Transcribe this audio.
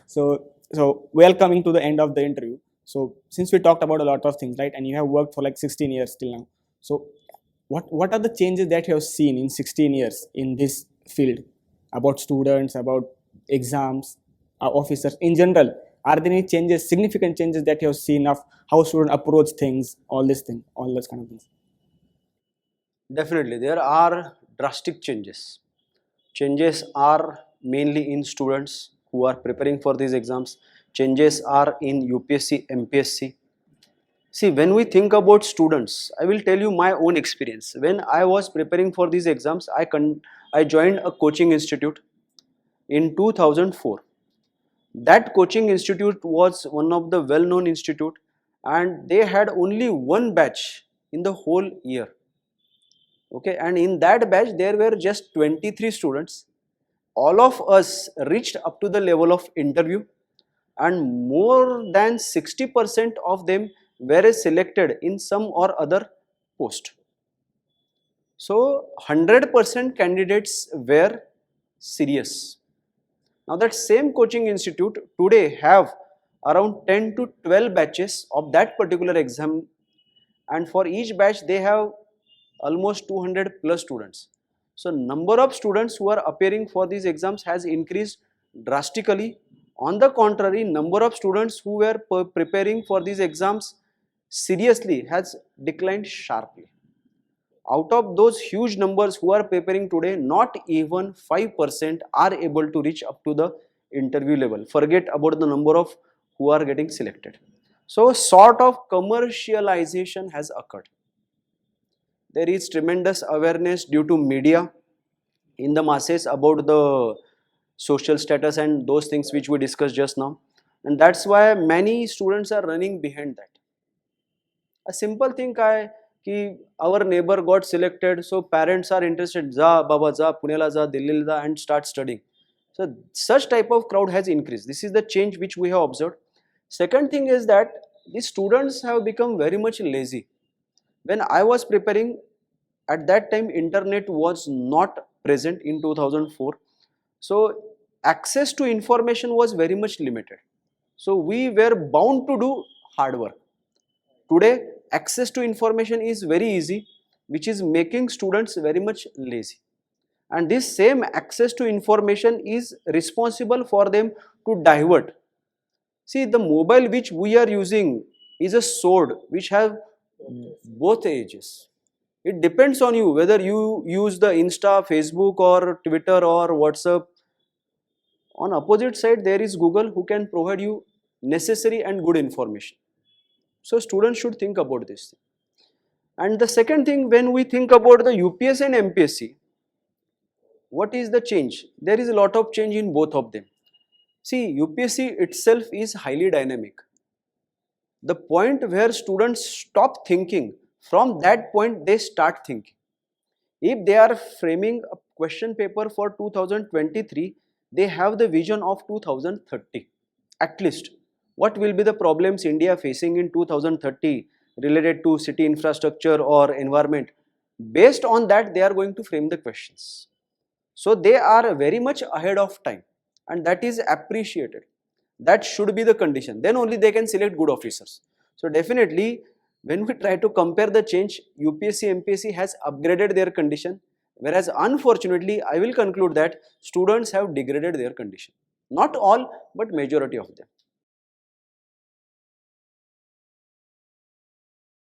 So we are coming to the end of the interview. So since we talked about a lot of things, right, and you have worked for like 16 years till now. So what are the changes that you have seen in 16 years in this field about students, about exams, officers in general? Are there any changes, significant changes that you have seen of how students approach things, all this thing, all those kind of things? Definitely, there are drastic changes. Changes are mainly in students who are preparing for these exams. Changes are in UPSC, MPSC. See, when we think about students, I will tell you my own experience. When I was preparing for these exams, I joined a coaching institute in 2004. That coaching institute was one of the well-known institute, and they had only one batch in the whole year. Okay, and in that batch there were just 23 students. All of us reached up to the level of interview, and more than 60% of them were selected in some or other post. So 100% candidates were serious. Now that same coaching institute today have around 10 to 12 batches of that particular exam, and for each batch they have almost 200 plus students. So number of students who are appearing for these exams has increased drastically. On the contrary, number of students who were preparing for these exams seriously has declined sharply. Out of those huge numbers who are preparing today, not even 5% are able to reach up to the interview level. Forget about the number of who are getting selected. So sort of commercialization has occurred. There is tremendous awareness due to media in the masses about the social status and those things which we discussed just now, and that's why many students are running behind that. A simple thing ki our neighbor got selected, so parents are interested, ja baba ja Punela ja, Delhi ja, and start studying. So such type of crowd has increased. This is the change which we have observed. Second thing is that the students have become very much lazy. When I was preparing, at that time internet was not present in 2004, so access to information was very much limited, so we were bound to do hard work. Today access to information is very easy, which is making students very much lazy, and this same access to information is responsible for them to divert. See, the mobile which we are using is a sword which have both edges. It depends on you whether you use the Insta, Facebook or Twitter or WhatsApp. On opposite side there is Google who can provide you necessary and good information. So students should think about this. And the second thing, when we think about the UPSC and MPSC, what is the change? There is a lot of change in both of them. See, UPSC itself is highly dynamic. The point where students stop thinking, from that point they start thinking. If they are framing a question paper for 2023, they have the vision of 2030. At least, what will be the problems India facing in 2030 related to city infrastructure or environment? Based on that, they are going to frame the questions. So they are very much ahead of time, and that is appreciated. That should be the condition. Then only they can select good officers. So definitely, when we try to compare the change, UPSC, MPSC has upgraded their condition, whereas unfortunately, I will conclude that students have degraded their condition. Not all, but majority of them.